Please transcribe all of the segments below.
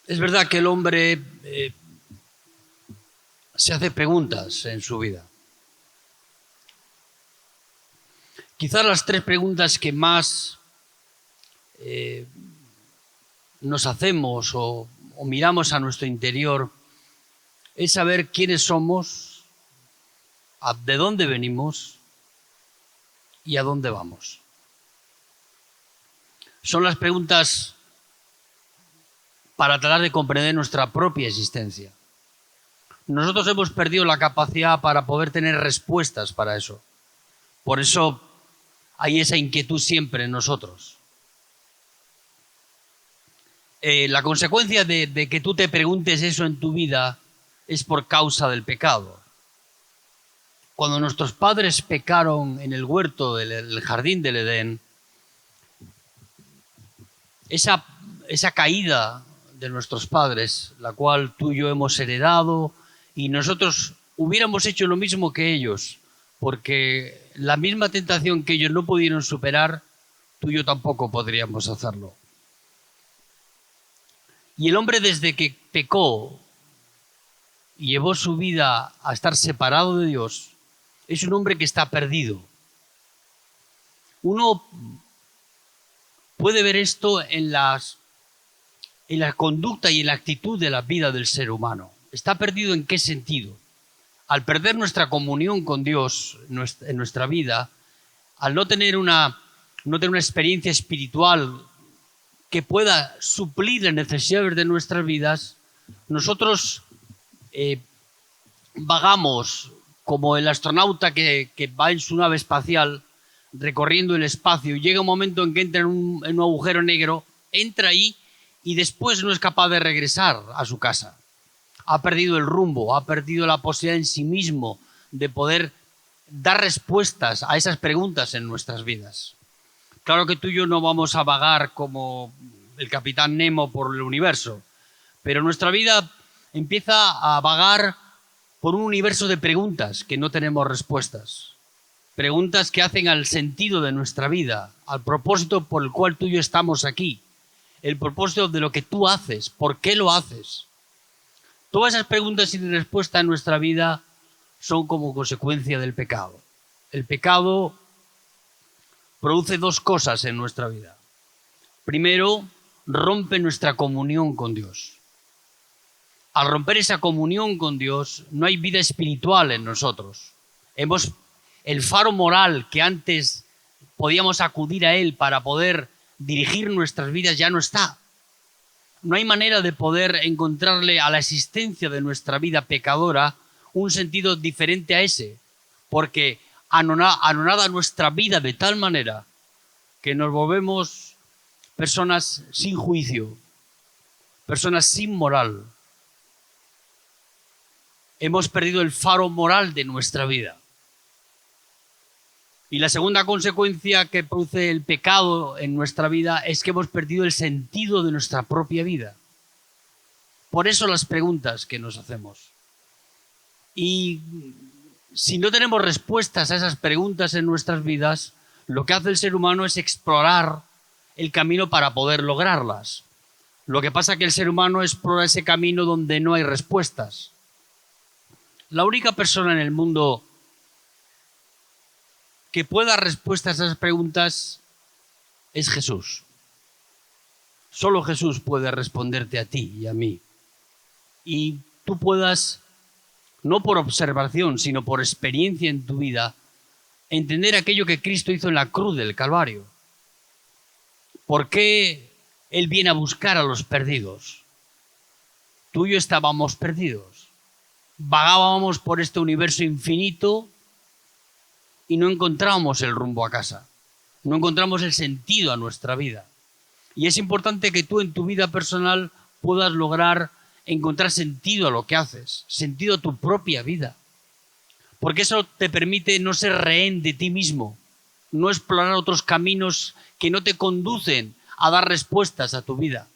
Es verdad que el hombre se hace preguntas en su vida. Quizás las tres preguntas que más nos hacemos o miramos a nuestro interior es saber quiénes somos, de dónde venimos y a dónde vamos. Son las preguntas para tratar de comprender nuestra propia existencia. Nosotros hemos perdido la capacidad para poder tener respuestas para eso. Por eso hay esa inquietud siempre en nosotros. La consecuencia de que tú te preguntes eso en tu vida es por causa del pecado. Cuando nuestros padres pecaron en el huerto del jardín del Edén, esa caída de nuestros padres, la cual tú y yo hemos heredado, y nosotros hubiéramos hecho lo mismo que ellos, porque la misma tentación que ellos no pudieron superar, tú y yo tampoco podríamos hacerlo. Y el hombre, desde que pecó y llevó su vida a estar separado de Dios, es un hombre que está perdido. Uno puede ver esto en la conducta y en la actitud de la vida del ser humano. ¿Está perdido en qué sentido? Al perder nuestra comunión con Dios en nuestra vida, al no tener una experiencia espiritual que pueda suplir las necesidades de nuestras vidas, nosotros vagamos como el astronauta que va en su nave espacial recorriendo el espacio y llega un momento en que entra en un agujero negro, entra ahí y después no es capaz de regresar a su casa. Ha perdido el rumbo, ha perdido la posibilidad en sí mismo de poder dar respuestas a esas preguntas en nuestras vidas. Claro que tú y yo no vamos a vagar como el capitán Nemo por el universo, pero nuestra vida empieza a vagar por un universo de preguntas que no tenemos respuestas. Preguntas que hacen al sentido de nuestra vida, al propósito por el cual tú y yo estamos aquí, el propósito de lo que tú haces, por qué lo haces. Todas esas preguntas sin respuesta en nuestra vida son como consecuencia del pecado. El pecado produce dos cosas en nuestra vida. Primero, rompe nuestra comunión con Dios. Al romper esa comunión con Dios, no hay vida espiritual en nosotros. El faro moral que antes podíamos acudir a él para poder dirigir nuestras vidas ya no está. No hay manera de poder encontrarle a la existencia de nuestra vida pecadora un sentido diferente a ese, porque anonada nuestra vida de tal manera que nos volvemos personas sin juicio, personas sin moral. Hemos perdido el faro moral de nuestra vida. Y la segunda consecuencia que produce el pecado en nuestra vida es que hemos perdido el sentido de nuestra propia vida. Por eso las preguntas que nos hacemos. Y si no tenemos respuestas a esas preguntas en nuestras vidas, lo que hace el ser humano es explorar el camino para poder lograrlas. Lo que pasa es que el ser humano explora ese camino donde no hay respuestas. La única persona en el mundo que pueda dar respuestas a esas preguntas es Jesús. Solo Jesús puede responderte a ti y a mí. Y tú puedas, no por observación, sino por experiencia en tu vida, entender aquello que Cristo hizo en la cruz del Calvario. ¿Por qué Él viene a buscar a los perdidos? Tú y yo estábamos perdidos. Vagábamos por este universo infinito y no encontramos el rumbo a casa. No encontramos el sentido a nuestra vida. Y es importante que tú en tu vida personal puedas lograr encontrar sentido a lo que haces, sentido a tu propia vida. Porque eso te permite no ser rehén de ti mismo, no explorar otros caminos que no te conducen a dar respuestas a tu vida.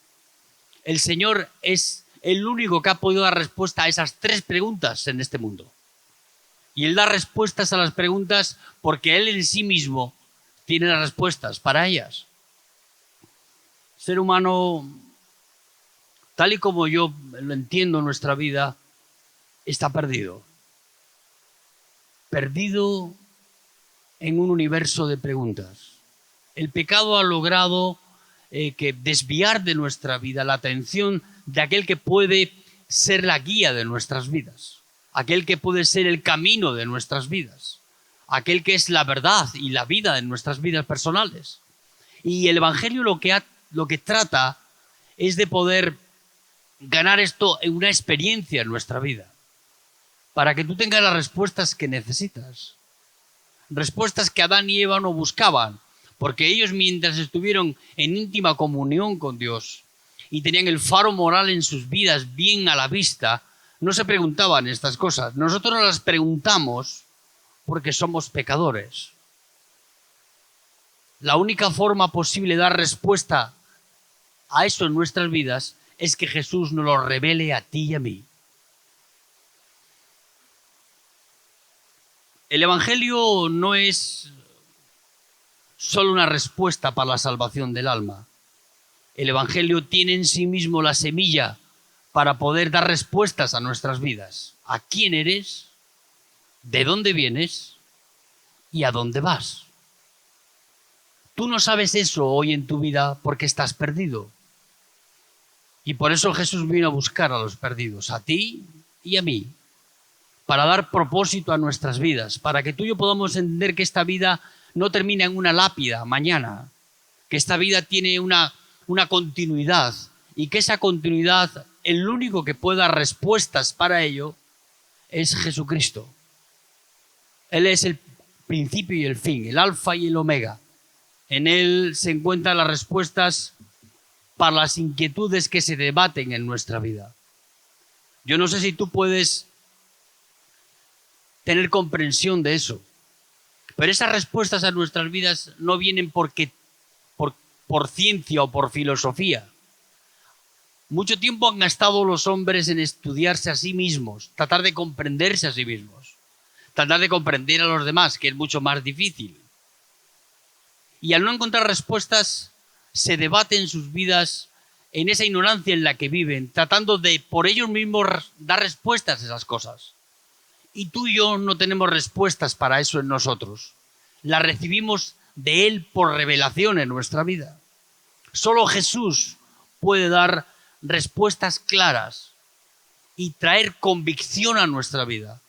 El Señor es el único que ha podido dar respuesta a esas tres preguntas en este mundo. Y Él da respuestas a las preguntas porque Él en sí mismo tiene las respuestas para ellas. El ser humano tal y como yo lo entiendo en nuestra vida, está perdido. Perdido en un universo de preguntas. El pecado ha logrado que desviar de nuestra vida la atención de aquel que puede ser la guía de nuestras vidas, aquel que puede ser el camino de nuestras vidas, aquel que es la verdad y la vida en nuestras vidas personales. Y el Evangelio lo que trata es de poder ganar esto en una experiencia en nuestra vida, para que tú tengas las respuestas que necesitas. Respuestas que Adán y Eva no buscaban, porque ellos, mientras estuvieron en íntima comunión con Dios y tenían el faro moral en sus vidas bien a la vista, no se preguntaban estas cosas. Nosotros nos las preguntamos porque somos pecadores. La única forma posible de dar respuesta a eso en nuestras vidas es que Jesús nos lo revele a ti y a mí. El Evangelio no es solo una respuesta para la salvación del alma. El Evangelio tiene en sí mismo la semilla para poder dar respuestas a nuestras vidas. ¿A quién eres? ¿De dónde vienes? ¿Y a dónde vas? Tú no sabes eso hoy en tu vida porque estás perdido. Y por eso Jesús vino a buscar a los perdidos, a ti y a mí, para dar propósito a nuestras vidas, para que tú y yo podamos entender que esta vida no termina en una lápida mañana, que esta vida tiene una continuidad y que esa continuidad, el único que pueda dar respuestas para ello es Jesucristo. Él es el principio y el fin, el alfa y el omega. En Él se encuentran las respuestas para las inquietudes que se debaten en nuestra vida. Yo no sé si tú puedes tener comprensión de eso, pero esas respuestas a nuestras vidas no vienen por ciencia o por filosofía. Mucho tiempo han gastado los hombres en estudiarse a sí mismos, tratar de comprenderse a sí mismos, tratar de comprender a los demás, que es mucho más difícil. Y al no encontrar respuestas, se debaten sus vidas en esa ignorancia en la que viven, tratando de por ellos mismos dar respuestas a esas cosas. Y tú y yo no tenemos respuestas para eso en nosotros. Las recibimos de Él por revelación en nuestra vida. Solo Jesús puede dar respuestas claras y traer convicción a nuestra vida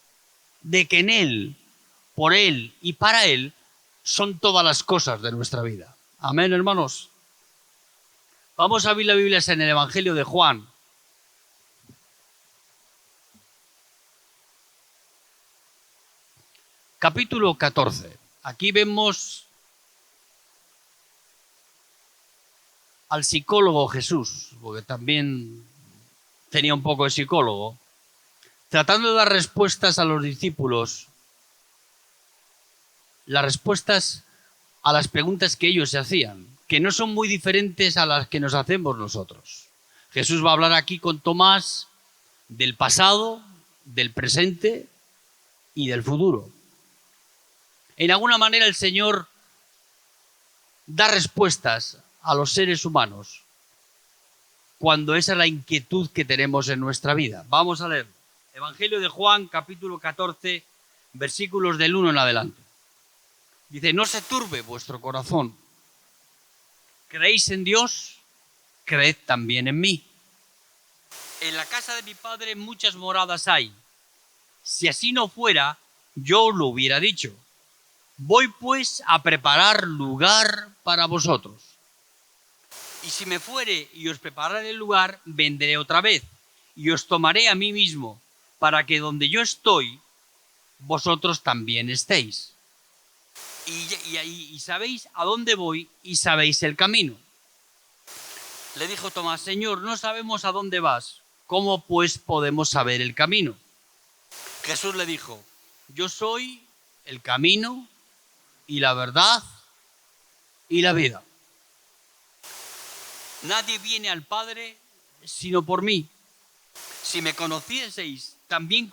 de que en Él, por Él y para Él son todas las cosas de nuestra vida. Amén, hermanos. Vamos a abrir la Biblia en el Evangelio de Juan. Capítulo 14. Aquí vemos al psicólogo Jesús, porque también tenía un poco de psicólogo, tratando de dar respuestas a los discípulos, las respuestas a las preguntas que ellos se hacían, que no son muy diferentes a las que nos hacemos nosotros. Jesús va a hablar aquí con Tomás del pasado, del presente y del futuro. En alguna manera el Señor da respuestas a los seres humanos cuando esa es la inquietud que tenemos en nuestra vida. Vamos a leer Evangelio de Juan, capítulo 14, versículos del 1 en adelante. Dice: no se turbe vuestro corazón. ¿Creéis en Dios? Creed también en mí. En la casa de mi Padre muchas moradas hay. Si así no fuera, yo os lo hubiera dicho. Voy pues a preparar lugar para vosotros. Y si me fuere y os prepararé el lugar, vendré otra vez y os tomaré a mí mismo, para que donde yo estoy, vosotros también estéis. Y sabéis a dónde voy y sabéis el camino. Le dijo Tomás: Señor, no sabemos a dónde vas. ¿Cómo pues podemos saber el camino? Jesús le dijo: yo soy el camino y la verdad y la vida. Nadie viene al Padre sino por mí. Si me conocieseis, también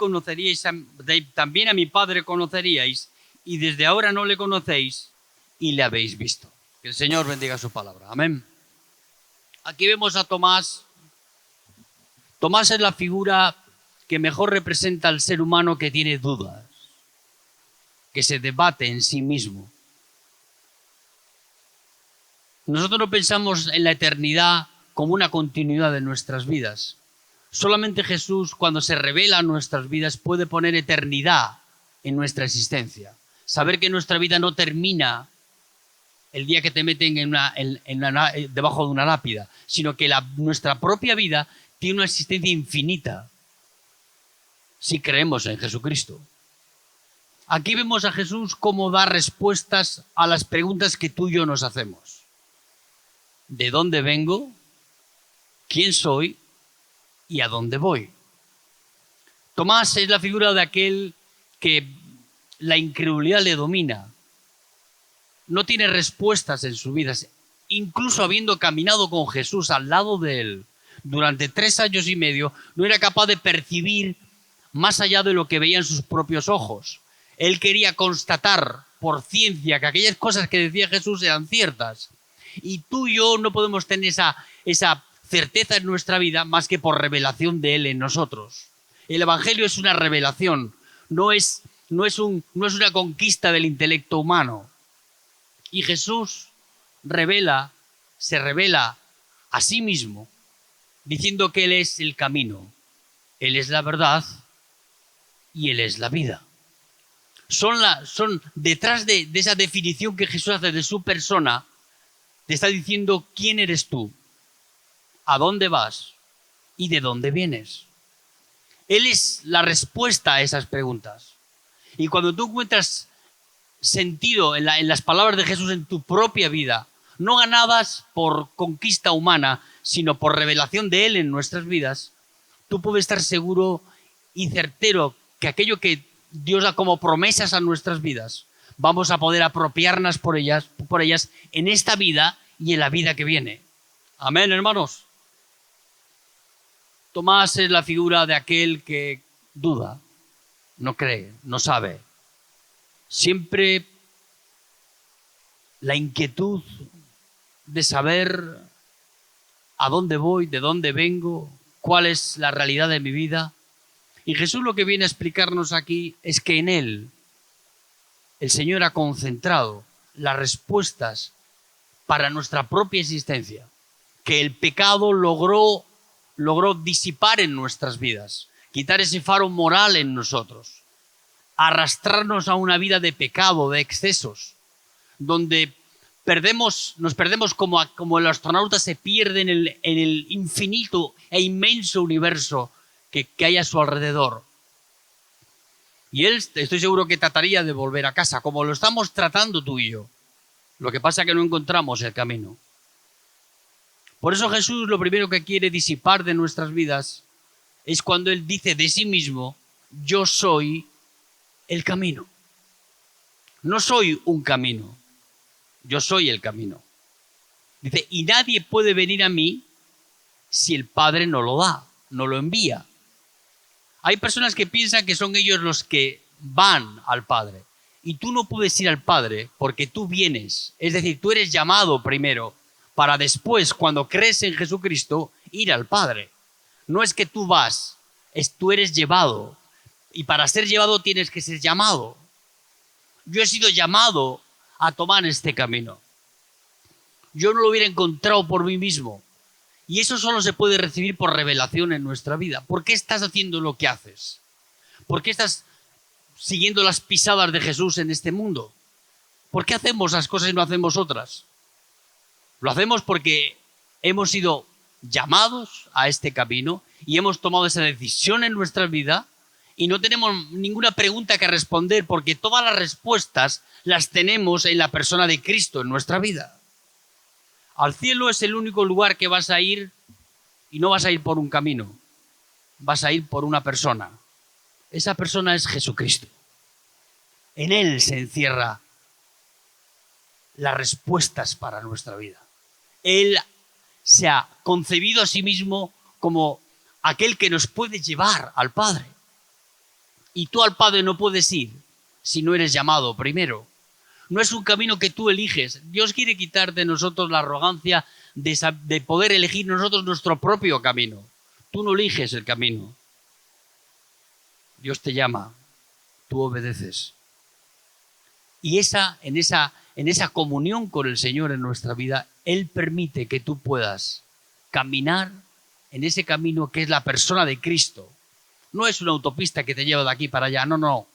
también a mi Padre conoceríais, y desde ahora no le conocéis y le habéis visto. Que el Señor bendiga su palabra. Amén. Aquí vemos a Tomás Tomás es la figura que mejor representa al ser humano que tiene dudas, que se debate en sí mismo. Nosotros no pensamos en la eternidad como una continuidad de nuestras vidas. Solamente Jesús, cuando se revela a nuestras vidas, puede poner eternidad en nuestra existencia. Saber que nuestra vida no termina el día que te meten debajo de una lápida, sino que nuestra propia vida tiene una existencia infinita si creemos en Jesucristo. Aquí vemos a Jesús cómo da respuestas a las preguntas que tú y yo nos hacemos. ¿De dónde vengo? ¿Quién soy? ¿Y a dónde voy? Tomás es la figura de aquel que la incredulidad le domina. No tiene respuestas en su vida. Incluso habiendo caminado con Jesús al lado de él durante 3 años y medio, no era capaz de percibir más allá de lo que veían sus propios ojos. Él quería constatar por ciencia que aquellas cosas que decía Jesús eran ciertas. Y tú y yo no podemos tener esa certeza en nuestra vida más que por revelación de Él en nosotros. El Evangelio es una revelación, no es una conquista del intelecto humano. Y Jesús se revela a sí mismo, diciendo que Él es el camino, Él es la verdad y Él es la vida. Son detrás de esa definición que Jesús hace de su persona, te está diciendo quién eres tú, a dónde vas y de dónde vienes. Él es la respuesta a esas preguntas. Y cuando tú encuentras sentido en las palabras de Jesús en tu propia vida, no ganadas por conquista humana, sino por revelación de Él en nuestras vidas, tú puedes estar seguro y certero que aquello que Dios da como promesas a nuestras vidas, vamos a poder apropiarnos por ellas en esta vida y en la vida que viene. Amén, hermanos. Tomás es la figura de aquel que duda, no cree, no sabe. Siempre la inquietud de saber a dónde voy, de dónde vengo, cuál es la realidad de mi vida. Y Jesús lo que viene a explicarnos aquí es que en Él el Señor ha concentrado las respuestas para nuestra propia existencia, que el pecado logró disipar en nuestras vidas, quitar ese faro moral en nosotros, arrastrarnos a una vida de pecado, de excesos, donde nos perdemos como el astronauta se pierde en el infinito e inmenso universo que hay a su alrededor. Y él, estoy seguro que trataría de volver a casa, como lo estamos tratando tú y yo. Lo que pasa es que no encontramos el camino. Por eso Jesús lo primero que quiere disipar de nuestras vidas es cuando Él dice de sí mismo, yo soy el camino. No soy un camino, yo soy el camino. Dice, y nadie puede venir a mí si el Padre no lo da, no lo envía. Hay personas que piensan que son ellos los que van al Padre. Y tú no puedes ir al Padre porque tú vienes. Es decir, tú eres llamado primero para después, cuando crees en Jesucristo, ir al Padre. No es que tú vas, tú eres llevado. Y para ser llevado tienes que ser llamado. Yo he sido llamado a tomar este camino. Yo no lo hubiera encontrado por mí mismo. Y eso solo se puede recibir por revelación en nuestra vida. ¿Por qué estás haciendo lo que haces? ¿Por qué estás siguiendo las pisadas de Jesús en este mundo? ¿Por qué hacemos las cosas y no hacemos otras? Lo hacemos porque hemos sido llamados a este camino y hemos tomado esa decisión en nuestra vida y no tenemos ninguna pregunta que responder porque todas las respuestas las tenemos en la persona de Cristo en nuestra vida. Al cielo es el único lugar que vas a ir y no vas a ir por un camino, vas a ir por una persona. Esa persona es Jesucristo. En Él se encierra las respuestas para nuestra vida. Él se ha concebido a sí mismo como aquel que nos puede llevar al Padre. Y tú al Padre no puedes ir si no eres llamado primero. No es un camino que tú eliges. Dios quiere quitar de nosotros la arrogancia de poder elegir nosotros nuestro propio camino. Tú no eliges el camino. Dios te llama, tú obedeces. Y en esa comunión con el Señor en nuestra vida, Él permite que tú puedas caminar en ese camino que es la persona de Cristo. No es una autopista que te lleva de aquí para allá, no.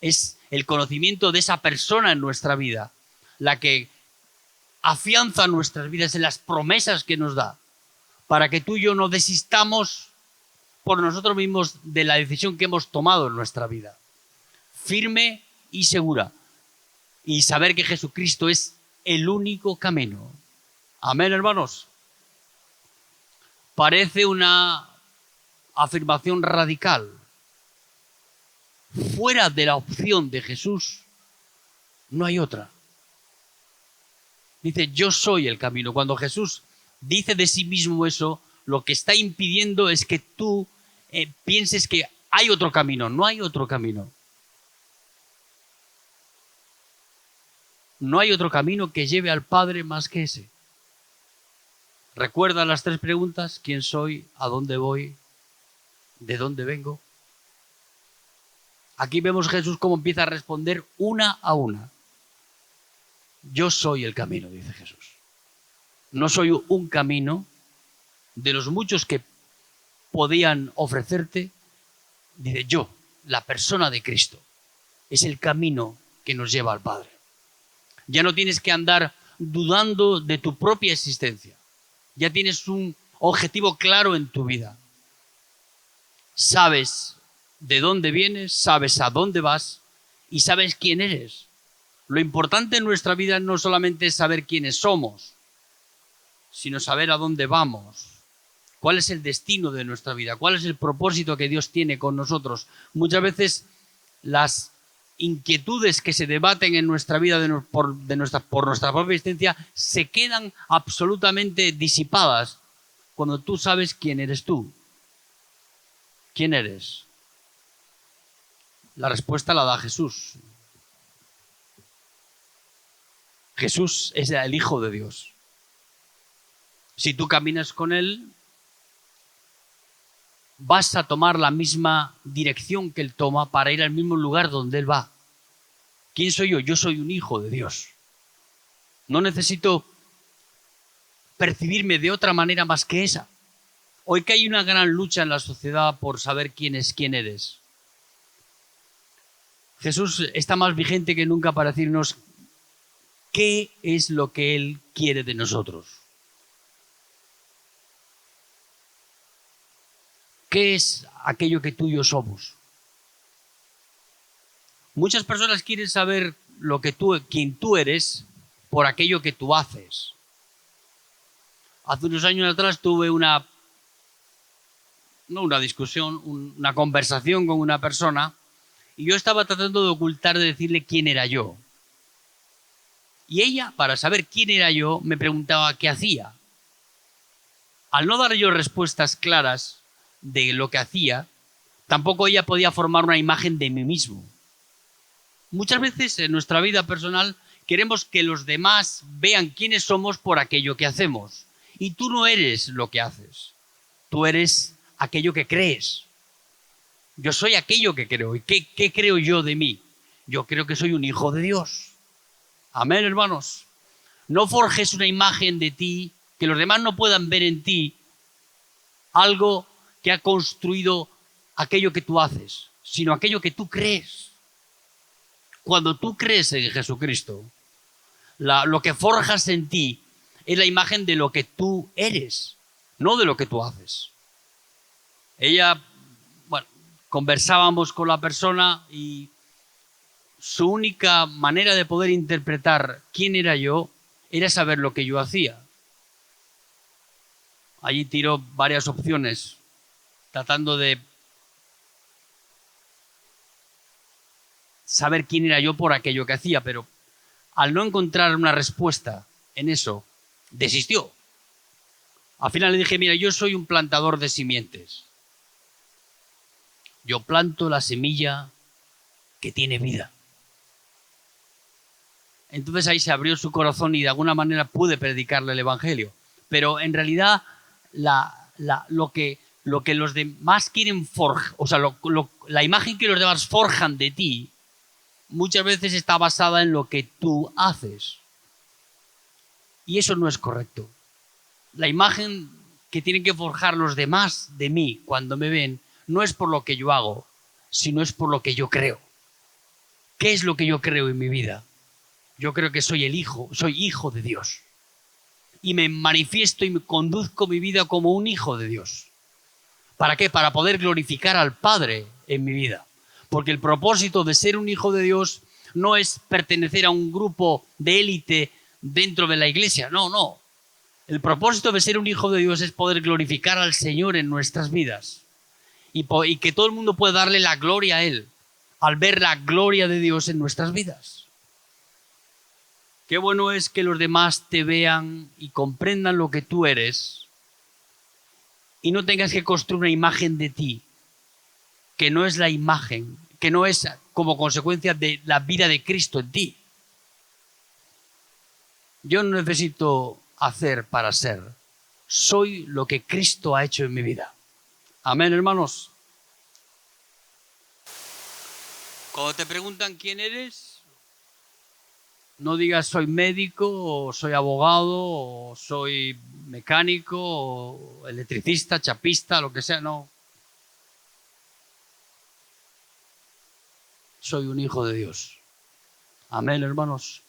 Es el conocimiento de esa persona en nuestra vida, la que afianza nuestras vidas en las promesas que nos da, para que tú y yo no desistamos por nosotros mismos de la decisión que hemos tomado en nuestra vida. Firme y segura. Y saber que Jesucristo es el único camino. Amén, hermanos. Parece una afirmación radical. Fuera de la opción de Jesús, no hay otra. Dice, yo soy el camino. Cuando Jesús dice de sí mismo eso, lo que está impidiendo es que tú pienses que hay otro camino. No hay otro camino. No hay otro camino que lleve al Padre más que ese. ¿Recuerda las 3 preguntas? ¿Quién soy? ¿A dónde voy? ¿De dónde vengo? Aquí vemos a Jesús cómo empieza a responder una a una. Yo soy el camino, dice Jesús. No soy un camino de los muchos que podían ofrecerte. Dice yo, la persona de Cristo, es el camino que nos lleva al Padre. Ya no tienes que andar dudando de tu propia existencia. Ya tienes un objetivo claro en tu vida. Sabes de dónde vienes, sabes a dónde vas y sabes quién eres. Lo importante en nuestra vida no solamente es saber quiénes somos, sino saber a dónde vamos. ¿Cuál es el destino de nuestra vida? ¿Cuál es el propósito que Dios tiene con nosotros? Muchas veces las inquietudes que se debaten en nuestra vida por nuestra propia existencia se quedan absolutamente disipadas cuando tú sabes quién eres tú. ¿Quién eres? La respuesta la da Jesús. Jesús es el Hijo de Dios. Si tú caminas con Él, vas a tomar la misma dirección que Él toma para ir al mismo lugar donde Él va. ¿Quién soy yo? Yo soy un hijo de Dios. No necesito percibirme de otra manera más que esa. Hoy que hay una gran lucha en la sociedad por saber quién eres. Jesús está más vigente que nunca para decirnos qué es lo que Él quiere de nosotros. ¿Qué es aquello que tú y yo somos? Muchas personas quieren saber quién tú eres por aquello que tú haces. Hace unos años atrás tuve una discusión, una conversación con una persona y yo estaba tratando de ocultar, de decirle quién era yo. Y ella, para saber quién era yo, me preguntaba qué hacía. Al no dar yo respuestas claras de lo que hacía, tampoco ella podía formar una imagen de mí mismo. Muchas veces en nuestra vida personal queremos que los demás vean quiénes somos por aquello que hacemos. Y tú no eres lo que haces. Tú eres aquello que crees. Yo soy aquello que creo. ¿Y qué creo yo de mí? Yo creo que soy un hijo de Dios. Amén, hermanos. No forjes una imagen de ti, que los demás no puedan ver en ti algo que ha construido aquello que tú haces, sino aquello que tú crees. Cuando tú crees en Jesucristo, lo que forjas en ti es la imagen de lo que tú eres, no de lo que tú haces. Conversábamos con la persona y su única manera de poder interpretar quién era yo era saber lo que yo hacía. Allí tiró varias opciones, tratando de saber quién era yo por aquello que hacía, pero al no encontrar una respuesta en eso, desistió. Al final le dije, mira, yo soy un plantador de simientes. Yo planto la semilla que tiene vida. Entonces ahí se abrió su corazón y de alguna manera pude predicarle el Evangelio. Pero en realidad lo que lo que los demás quieren forjar, o sea, la imagen que los demás forjan de ti, muchas veces está basada en lo que tú haces. Y eso no es correcto. La imagen que tienen que forjar los demás de mí cuando me ven no es por lo que yo hago, sino es por lo que yo creo. ¿Qué es lo que yo creo en mi vida? Yo creo que soy hijo de Dios. Y me manifiesto y me conduzco mi vida como un hijo de Dios. ¿Para qué? Para poder glorificar al Padre en mi vida. Porque el propósito de ser un hijo de Dios no es pertenecer a un grupo de élite dentro de la iglesia. No, no. El propósito de ser un hijo de Dios es poder glorificar al Señor en nuestras vidas. Y que todo el mundo pueda darle la gloria a Él al ver la gloria de Dios en nuestras vidas. Qué bueno es que los demás te vean y comprendan lo que tú eres y no tengas que construir una imagen de ti que no es la imagen, que no es como consecuencia de la vida de Cristo en ti. Yo no necesito hacer para ser. Soy lo que Cristo ha hecho en mi vida. Amén, hermanos. Cuando te preguntan quién eres, no digas soy médico, o soy abogado, o soy mecánico, o electricista, chapista, lo que sea, no. Soy un hijo de Dios. Amén, hermanos.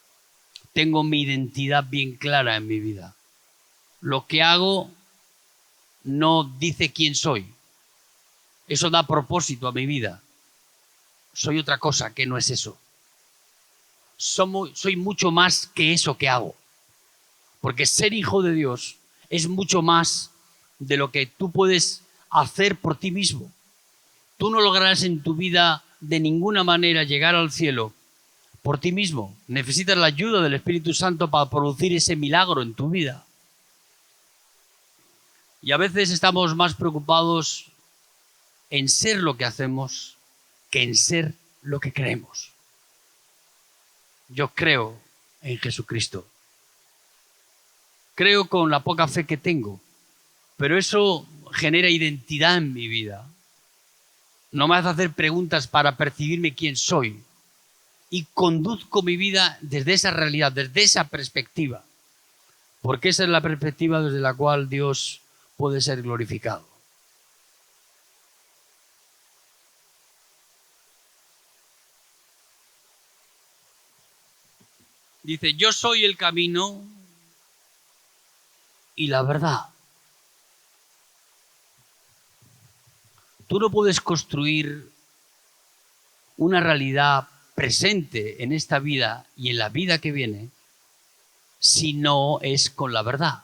Tengo mi identidad bien clara en mi vida. Lo que hago no dice quién soy. Eso da propósito a mi vida. Soy otra cosa que no es eso. Soy mucho más que eso que hago. Porque ser hijo de Dios es mucho más de lo que tú puedes hacer por ti mismo. Tú no lograrás en tu vida de ninguna manera llegar al cielo por ti mismo. Necesitas la ayuda del Espíritu Santo para producir ese milagro en tu vida. Y a veces estamos más preocupados en ser lo que hacemos que en ser lo que creemos. Yo creo en Jesucristo. Creo con la poca fe que tengo, pero eso genera identidad en mi vida. No me hace hacer preguntas para percibirme quién soy. Y conduzco mi vida desde esa realidad, desde esa perspectiva. Porque esa es la perspectiva desde la cual Dios puede ser glorificado. Dice, yo soy el camino y la verdad. Tú no puedes construir una realidad presente en esta vida y en la vida que viene si no es con la verdad.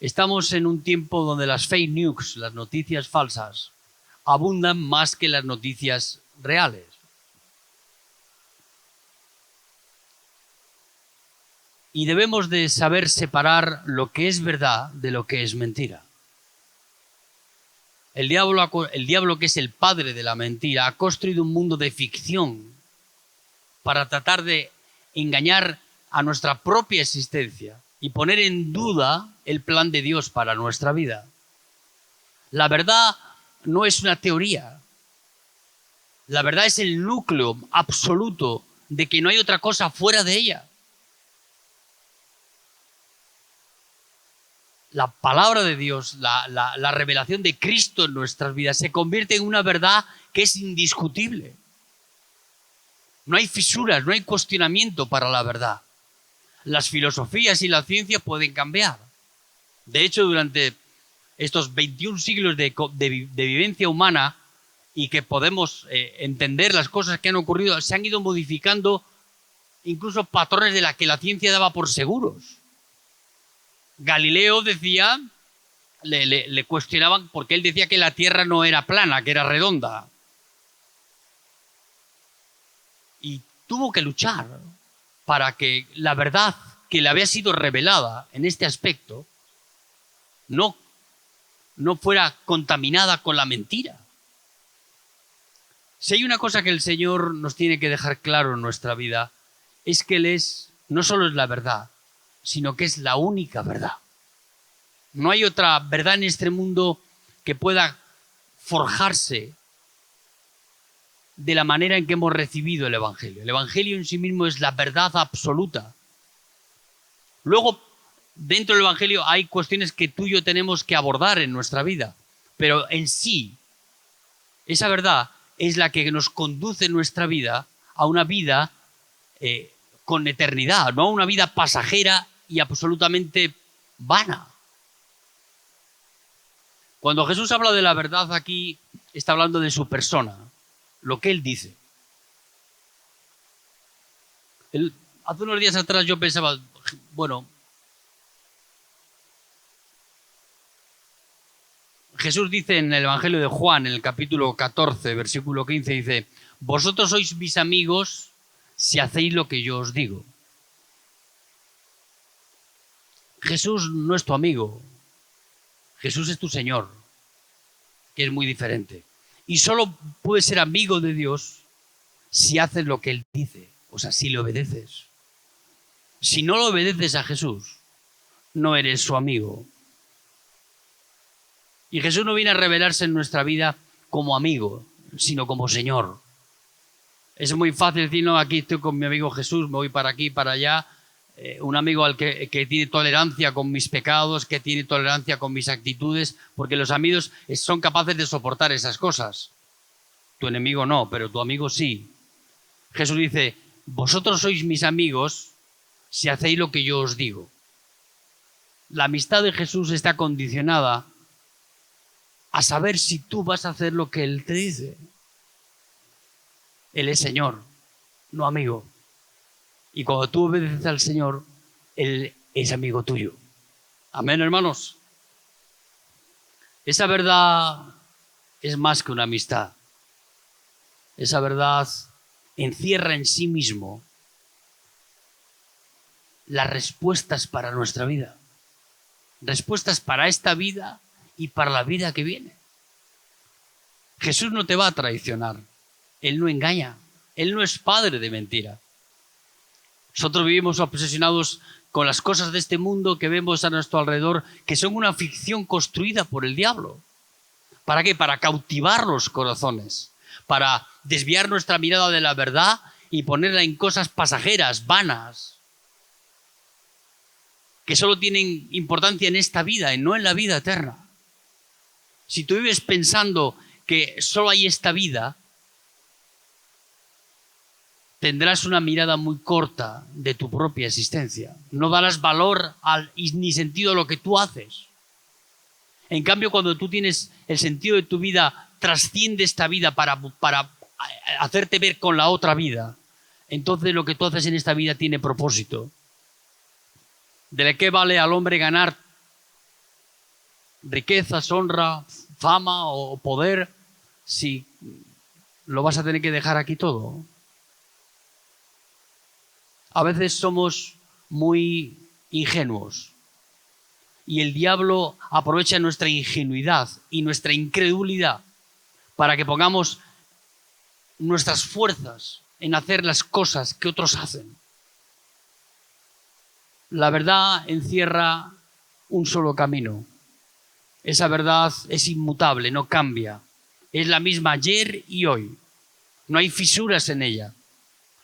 Estamos en un tiempo donde las fake news, las noticias falsas, abundan más que las noticias reales. Y debemos de saber separar lo que es verdad de lo que es mentira. El diablo, que es el padre de la mentira, ha construido un mundo de ficción para tratar de engañar a nuestra propia existencia y poner en duda el plan de Dios para nuestra vida. La verdad no es una teoría. La verdad es el núcleo absoluto de que no hay otra cosa fuera de ella. La palabra de Dios, la revelación de Cristo en nuestras vidas se convierte en una verdad que es indiscutible. No hay fisuras, no hay cuestionamiento para la verdad. Las filosofías y la ciencia pueden cambiar. De hecho, durante estos 21 siglos de vivencia humana y que podemos entender las cosas que han ocurrido, se han ido modificando incluso patrones de la que la ciencia daba por seguros. Galileo decía, le cuestionaban porque él decía que la Tierra no era plana, que era redonda. Y tuvo que luchar para que la verdad que le había sido revelada en este aspecto no fuera contaminada con la mentira. Si hay una cosa que el Señor nos tiene que dejar claro en nuestra vida, es que Él no solo es la verdad, sino que es la única verdad. No hay otra verdad en este mundo que pueda forjarse de la manera en que hemos recibido el Evangelio. El Evangelio en sí mismo es la verdad absoluta. Luego, dentro del Evangelio hay cuestiones que tú y yo tenemos que abordar en nuestra vida, pero en sí, esa verdad es la que nos conduce en nuestra vida a una vida con eternidad, no a una vida pasajera y absolutamente vana. Cuando Jesús habla de la verdad aquí, está hablando de su persona, lo que Él dice. Hace unos días atrás yo pensaba, bueno, Jesús dice en el Evangelio de Juan, en el capítulo 14, versículo 15, dice: vosotros sois mis amigos si hacéis lo que yo os digo. Jesús no es tu amigo, Jesús es tu Señor, que es muy diferente. Y solo puedes ser amigo de Dios si haces lo que Él dice, o sea, si le obedeces. Si no le obedeces a Jesús, no eres su amigo. Y Jesús no viene a revelarse en nuestra vida como amigo, sino como Señor. Es muy fácil decir, no, aquí estoy con mi amigo Jesús, me voy para aquí, para allá. Un amigo al que tiene tolerancia con mis pecados, que tiene tolerancia con mis actitudes, porque los amigos son capaces de soportar esas cosas. Tu enemigo no, pero tu amigo sí. Jesús dice, vosotros sois mis amigos si hacéis lo que yo os digo. La amistad de Jesús está condicionada a saber si tú vas a hacer lo que Él te dice. Él es Señor, no amigo. Y cuando tú obedeces al Señor, Él es amigo tuyo. Amén, hermanos. Esa verdad es más que una amistad. Esa verdad encierra en sí mismo las respuestas para nuestra vida. Respuestas para esta vida y para la vida que viene. Jesús no te va a traicionar. Él no engaña. Él no es padre de mentira. Nosotros vivimos obsesionados con las cosas de este mundo que vemos a nuestro alrededor, que son una ficción construida por el diablo. ¿Para qué? Para cautivar los corazones, para desviar nuestra mirada de la verdad y ponerla en cosas pasajeras, vanas, que solo tienen importancia en esta vida y no en la vida eterna. Si tú vives pensando que solo hay esta vida, tendrás una mirada muy corta de tu propia existencia. No darás valor ni sentido a lo que tú haces. En cambio, cuando tú tienes el sentido de tu vida, trasciende esta vida para hacerte ver con la otra vida, entonces lo que tú haces en esta vida tiene propósito. ¿De qué vale al hombre ganar riquezas, honra, fama o poder si lo vas a tener que dejar aquí todo? A veces somos muy ingenuos y el diablo aprovecha nuestra ingenuidad y nuestra incredulidad para que pongamos nuestras fuerzas en hacer las cosas que otros hacen. La verdad encierra un solo camino. Esa verdad es inmutable, no cambia. Es la misma ayer y hoy. No hay fisuras en ella.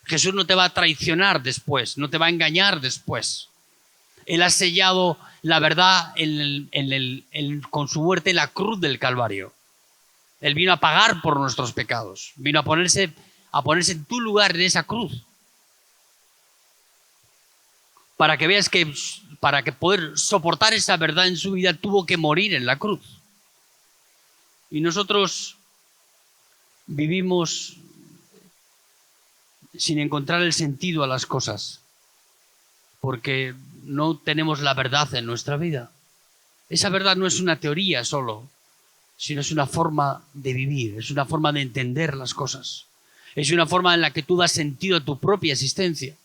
Jesús no te va a traicionar después, no te va a engañar después. Él ha sellado la verdad con su muerte en la cruz del Calvario. Él vino a pagar por nuestros pecados. Vino a ponerse en tu lugar en esa cruz. Para que veas que para que poder soportar esa verdad en su vida tuvo que morir en la cruz. Y nosotros vivimos sin encontrar el sentido a las cosas, porque no tenemos la verdad en nuestra vida. Esa verdad no es una teoría solo, sino es una forma de vivir, es una forma de entender las cosas. Es una forma en la que tú das sentido a tu propia existencia.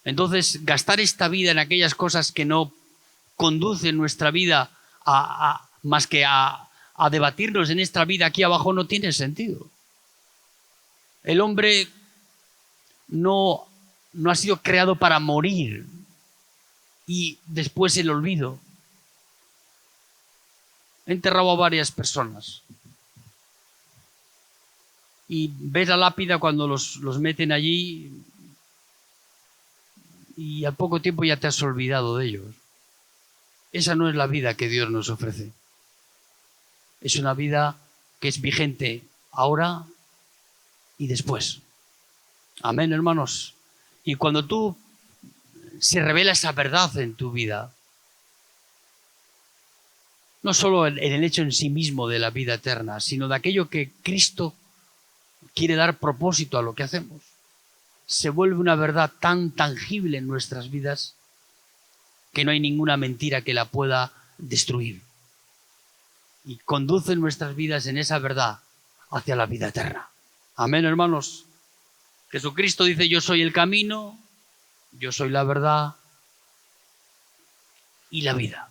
Entonces, gastar esta vida en aquellas cosas que no conducen nuestra vida más que a debatirnos en esta vida aquí abajo no tiene sentido. El hombre no ha sido creado para morir. y después el olvido. He enterrado a varias personas. Y ves la lápida cuando los meten allí y al poco tiempo ya te has olvidado de ellos. Esa no es la vida que Dios nos ofrece. Es una vida que es vigente ahora y después. Amén, hermanos. Y cuando tú se revela esa verdad en tu vida, no solo en el hecho en sí mismo de la vida eterna, sino de aquello que Cristo quiere dar propósito a lo que hacemos, se vuelve una verdad tan tangible en nuestras vidas que no hay ninguna mentira que la pueda destruir. Y conduce nuestras vidas en esa verdad hacia la vida eterna. Amén, hermanos. Jesucristo dice: yo soy el camino, yo soy la verdad y la vida.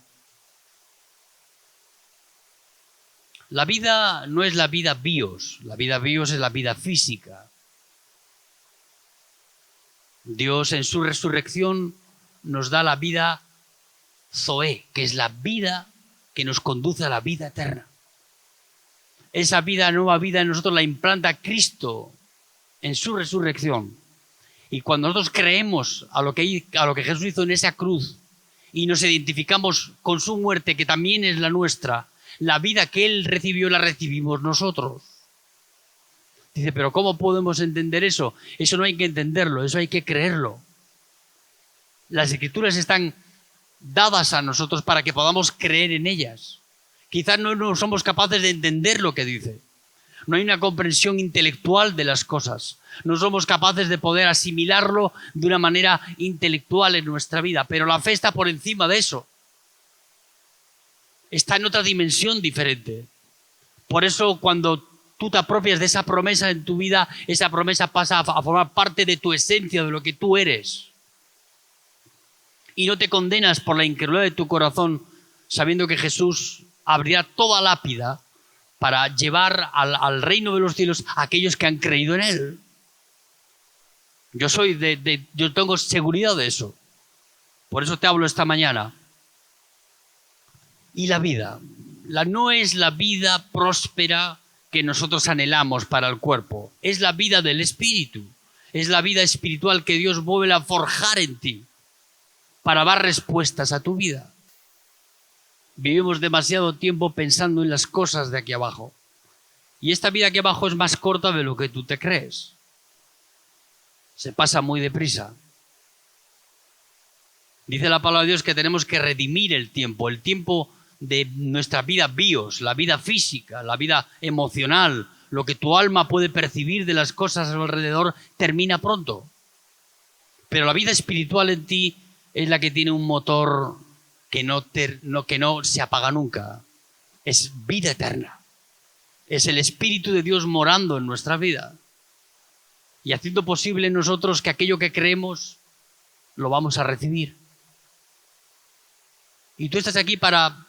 La vida no es la vida bios, la vida bios es la vida física. Dios en su resurrección nos da la vida zoé, que es la vida que nos conduce a la vida eterna. Esa vida, nueva vida en nosotros la implanta Cristo en su resurrección. Y cuando nosotros creemos a lo que Jesús hizo en esa cruz y nos identificamos con su muerte, que también es la nuestra, la vida que Él recibió la recibimos nosotros. Dice, pero ¿cómo podemos entender eso? Eso no hay que entenderlo, eso hay que creerlo. Las Escrituras están dadas a nosotros para que podamos creer en ellas. Quizás no somos capaces de entender lo que dice. No hay una comprensión intelectual de las cosas. No somos capaces de poder asimilarlo de una manera intelectual en nuestra vida, pero la fe está por encima de eso. Está en otra dimensión diferente. Por eso cuando tú te apropias de esa promesa en tu vida, esa promesa pasa a formar parte de tu esencia, de lo que tú eres. Y no te condenas por la incredulidad de tu corazón, sabiendo que Jesús abrirá toda lápida para llevar al reino de los cielos a aquellos que han creído en Él. Yo tengo seguridad de eso. Por eso te hablo esta mañana. Y la vida. No es la vida próspera que nosotros anhelamos para el cuerpo. Es la vida del espíritu. Es la vida espiritual que Dios vuelve a forjar en ti para dar respuestas a tu vida. Vivimos demasiado tiempo pensando en las cosas de aquí abajo. Y esta vida aquí abajo es más corta de lo que tú te crees. Se pasa muy deprisa. Dice la palabra de Dios que tenemos que redimir el tiempo de nuestra vida bios, la vida física, la vida emocional, lo que tu alma puede percibir de las cosas a su alrededor, termina pronto. Pero la vida espiritual en ti es la que tiene un motor que no se apaga nunca. Es vida eterna. Es el Espíritu de Dios morando en nuestra vida y haciendo posible en nosotros que aquello que creemos lo vamos a recibir. Y tú estás aquí para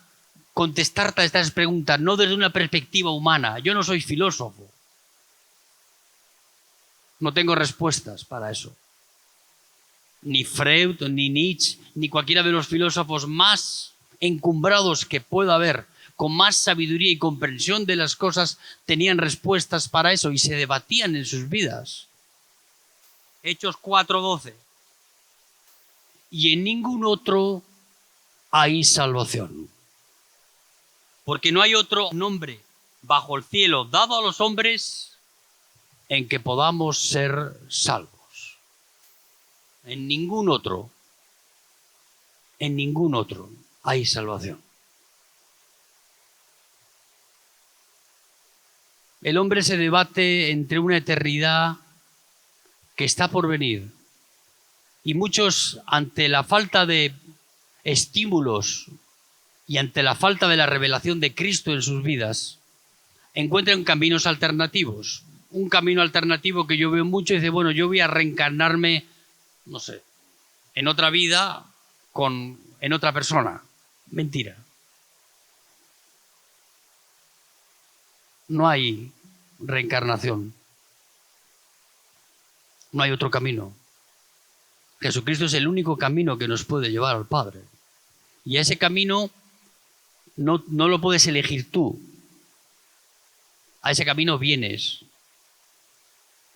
contestarte a estas preguntas, no desde una perspectiva humana. Yo no soy filósofo. No tengo respuestas para eso. Ni Freud, ni Nietzsche, ni cualquiera de los filósofos más encumbrados que pueda haber, con más sabiduría y comprensión de las cosas, tenían respuestas para eso y se debatían en sus vidas. Hechos 4:12. Y en ningún otro hay salvación. Porque no hay otro nombre bajo el cielo dado a los hombres en que podamos ser salvos. En ningún otro hay salvación. El hombre se debate entre una eternidad que está por venir y muchos, ante la falta de estímulos y ante la falta de la revelación de Cristo en sus vidas, encuentran caminos alternativos. Un camino alternativo que yo veo mucho dice, bueno, yo voy a reencarnarme, no sé, en otra vida en otra persona. Mentira. No hay reencarnación. No hay otro camino. Jesucristo es el único camino que nos puede llevar al Padre. Y a ese camino no lo puedes elegir tú. A ese camino vienes.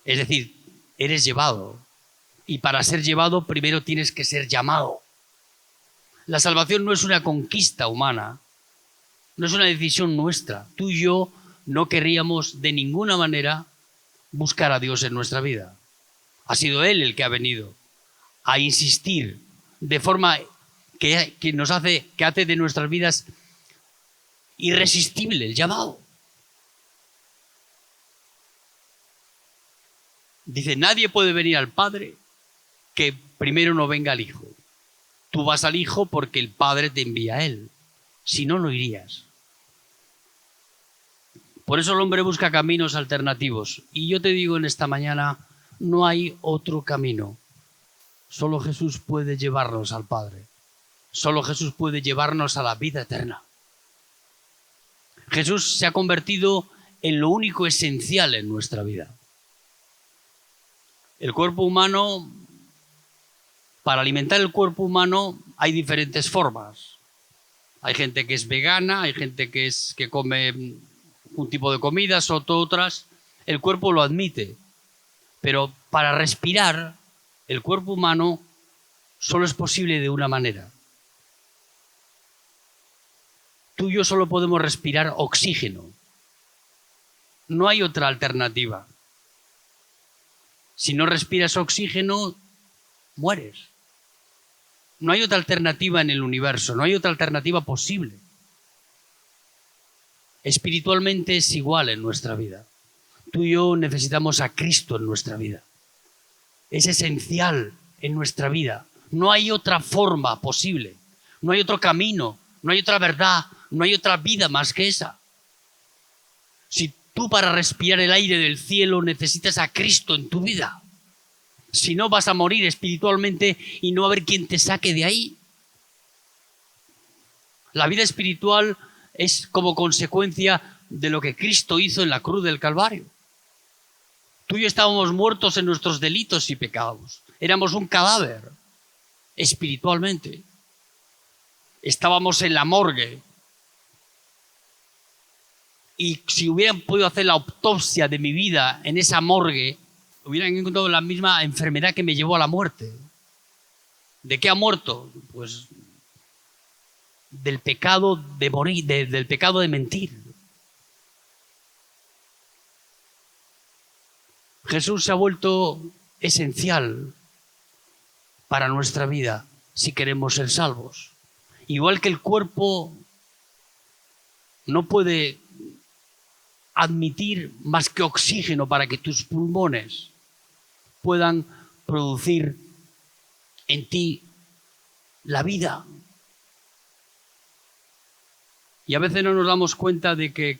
Es decir, eres llevado. Y para ser llevado primero tienes que ser llamado. La salvación no es una conquista humana. No es una decisión nuestra. Tú y yo no querríamos de ninguna manera buscar a Dios en nuestra vida. Ha sido Él el que ha venido a insistir de forma que hace de nuestras vidas irresistible el llamado. Dice, nadie puede venir al Padre que primero no venga al Hijo. Tú vas al Hijo porque el Padre te envía a Él. Si no, no irías. Por eso el hombre busca caminos alternativos. Y yo te digo en esta mañana, no hay otro camino. Solo Jesús puede llevarnos al Padre. Solo Jesús puede llevarnos a la vida eterna. Jesús se ha convertido en lo único esencial en nuestra vida. El cuerpo humano, para alimentar el cuerpo humano hay diferentes formas. Hay gente que es vegana, hay gente que come un tipo de comidas, otras. El cuerpo lo admite. Pero para respirar, el cuerpo humano solo es posible de una manera. Tú y yo solo podemos respirar oxígeno. No hay otra alternativa. Si no respiras oxígeno, mueres. No hay otra alternativa en el universo, no hay otra alternativa posible. Espiritualmente es igual en nuestra vida. Tú y yo necesitamos a Cristo en nuestra vida. Es esencial en nuestra vida. No hay otra forma posible. No hay otro camino. No hay otra verdad. No hay otra vida más que esa. Si tú para respirar el aire del cielo necesitas a Cristo en tu vida. Si no, vas a morir espiritualmente y no va a haber quien te saque de ahí. La vida espiritual es como consecuencia de lo que Cristo hizo en la cruz del Calvario. Tú y yo estábamos muertos en nuestros delitos y pecados. Éramos un cadáver, espiritualmente. Estábamos en la morgue. Y si hubieran podido hacer la autopsia de mi vida en esa morgue, hubieran encontrado la misma enfermedad que me llevó a la muerte. ¿De qué ha muerto? Pues del pecado de morir, del pecado de mentir. Jesús se ha vuelto esencial para nuestra vida si queremos ser salvos. Igual que el cuerpo no puede admitir más que oxígeno para que tus pulmones puedan producir en ti la vida. Y a veces no nos damos cuenta de que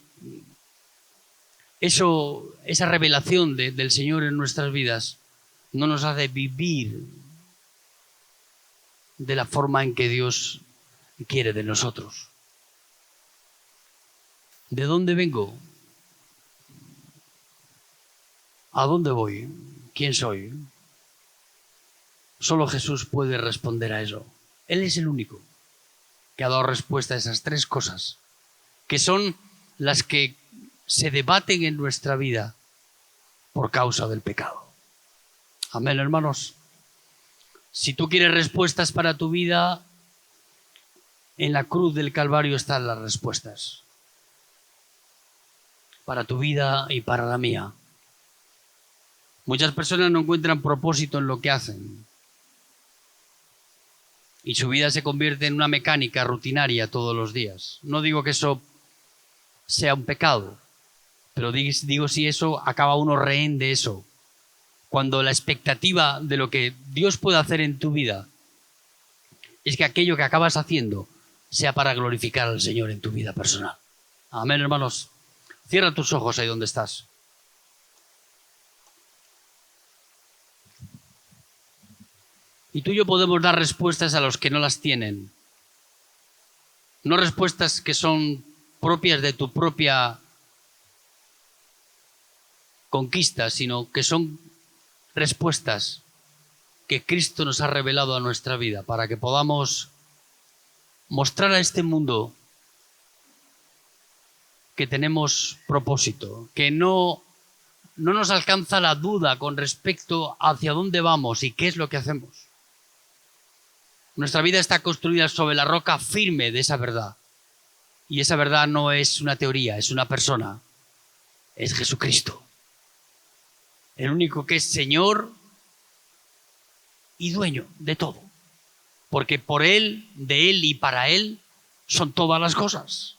esa revelación del Señor en nuestras vidas no nos hace vivir de la forma en que Dios quiere de nosotros. ¿De dónde vengo? ¿A dónde voy? ¿Quién soy? Solo Jesús puede responder a eso. Él es el único que ha dado respuesta a esas tres cosas, que son las que se debaten en nuestra vida por causa del pecado. Amén, hermanos. Si tú quieres respuestas para tu vida, en la cruz del Calvario están las respuestas. Para tu vida y para la mía. Muchas personas no encuentran propósito en lo que hacen. Y su vida se convierte en una mecánica rutinaria todos los días. No digo que eso sea un pecado, pero digo si eso acaba uno rehén de eso. Cuando la expectativa de lo que Dios puede hacer en tu vida es que aquello que acabas haciendo sea para glorificar al Señor en tu vida personal. Amén, hermanos. Cierra tus ojos ahí donde estás. Y tú y yo podemos dar respuestas a los que no las tienen. No respuestas que son propias de tu propia conquista, sino que son respuestas que Cristo nos ha revelado a nuestra vida, para que podamos mostrar a este mundo que tenemos propósito, que no nos alcanza la duda con respecto hacia dónde vamos y qué es lo que hacemos. Nuestra vida está construida sobre la roca firme de esa verdad. Y esa verdad no es una teoría, es una persona. Es Jesucristo. El único que es Señor y dueño de todo. Porque por Él, de Él y para Él son todas las cosas.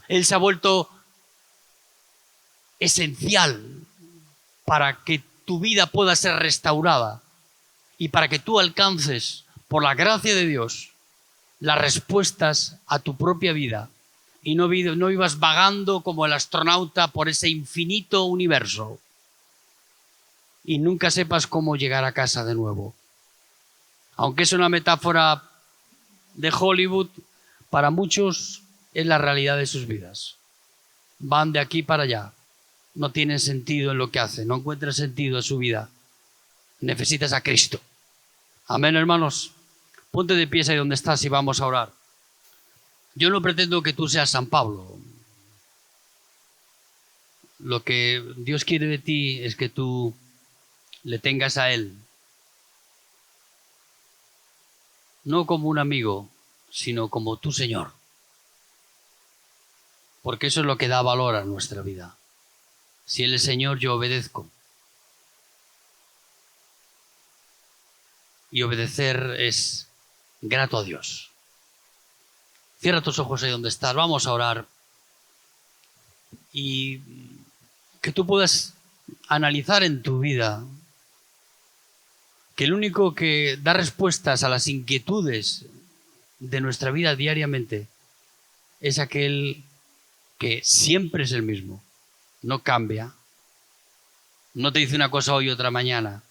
Él se ha vuelto esencial para que tu vida pueda ser restaurada y para que tú alcances, por la gracia de Dios, las respuestas a tu propia vida y no vivas vagando como el astronauta por ese infinito universo y nunca sepas cómo llegar a casa de nuevo. Aunque es una metáfora de Hollywood, para muchos es la realidad de sus vidas. Van de aquí para allá, no tienen sentido en lo que hacen, no encuentran sentido en su vida. Necesitas a Cristo. Amén, hermanos. Ponte de pie ahí donde estás y vamos a orar. Yo no pretendo que tú seas San Pablo. Lo que Dios quiere de ti es que tú le tengas a Él. No como un amigo, sino como tu Señor. Porque eso es lo que da valor a nuestra vida. Si Él es Señor, yo obedezco. Y obedecer es grato a Dios. Cierra tus ojos ahí donde estás. Vamos a orar. Y que tú puedas analizar en tu vida que el único que da respuestas a las inquietudes de nuestra vida diariamente es aquel que siempre es el mismo. No cambia. No te dice una cosa hoy y otra mañana.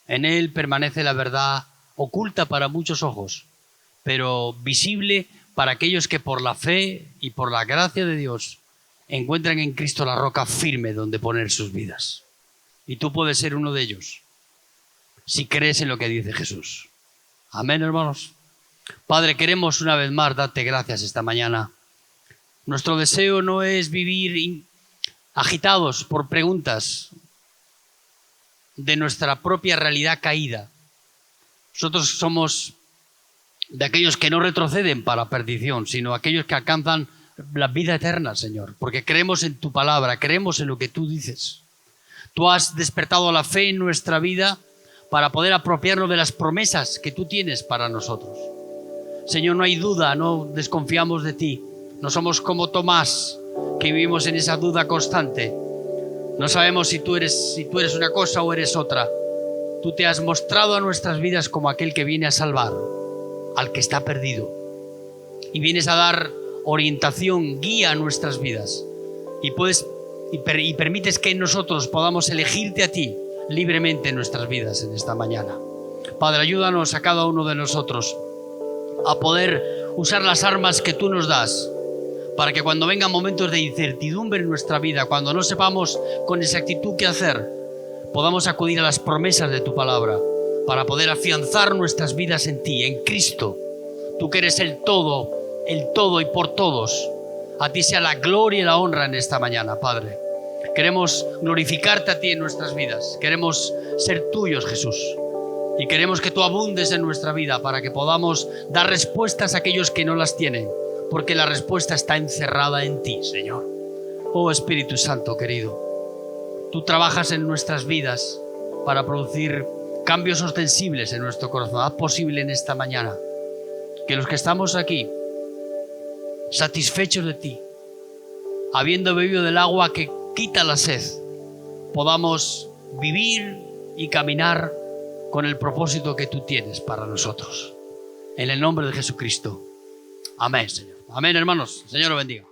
En Él permanece la verdad oculta para muchos ojos, pero visible para aquellos que por la fe y por la gracia de Dios encuentran en Cristo la roca firme donde poner sus vidas. Y tú puedes ser uno de ellos, si crees en lo que dice Jesús. Amén, hermanos. Padre, queremos una vez más darte gracias esta mañana. Nuestro deseo no es vivir agitados por preguntas de nuestra propia realidad caída. Nosotros somos de aquellos que no retroceden para perdición, sino aquellos que alcanzan la vida eterna, Señor, porque creemos en tu palabra, creemos en lo que tú dices. Tú has despertado la fe en nuestra vida para poder apropiarnos de las promesas que tú tienes para nosotros. Señor, no hay duda, no desconfiamos de ti. No somos como Tomás, que vivimos en esa duda constante. No sabemos si tú eres una cosa o eres otra. Tú te has mostrado a nuestras vidas como aquel que viene a salvar al que está perdido. Y vienes a dar orientación, guía a nuestras vidas. Y permites que nosotros podamos elegirte a ti libremente en nuestras vidas en esta mañana. Padre, ayúdanos a cada uno de nosotros a poder usar las armas que tú nos das, para que cuando vengan momentos de incertidumbre en nuestra vida, cuando no sepamos con exactitud qué hacer, podamos acudir a las promesas de tu palabra para poder afianzar nuestras vidas en ti, en Cristo. Tú que eres el todo y por todos. A ti sea la gloria y la honra en esta mañana, Padre. Queremos glorificarte a ti en nuestras vidas. Queremos ser tuyos, Jesús. Y queremos que tú abundes en nuestra vida para que podamos dar respuestas a aquellos que no las tienen, porque la respuesta está encerrada en ti, Señor. Oh Espíritu Santo querido, tú trabajas en nuestras vidas para producir cambios ostensibles en nuestro corazón. Haz posible en esta mañana que los que estamos aquí, satisfechos de ti, habiendo bebido del agua que quita la sed, podamos vivir y caminar con el propósito que tú tienes para nosotros. En el nombre de Jesucristo. Amén, Señor. Amén, hermanos. El Señor lo bendiga.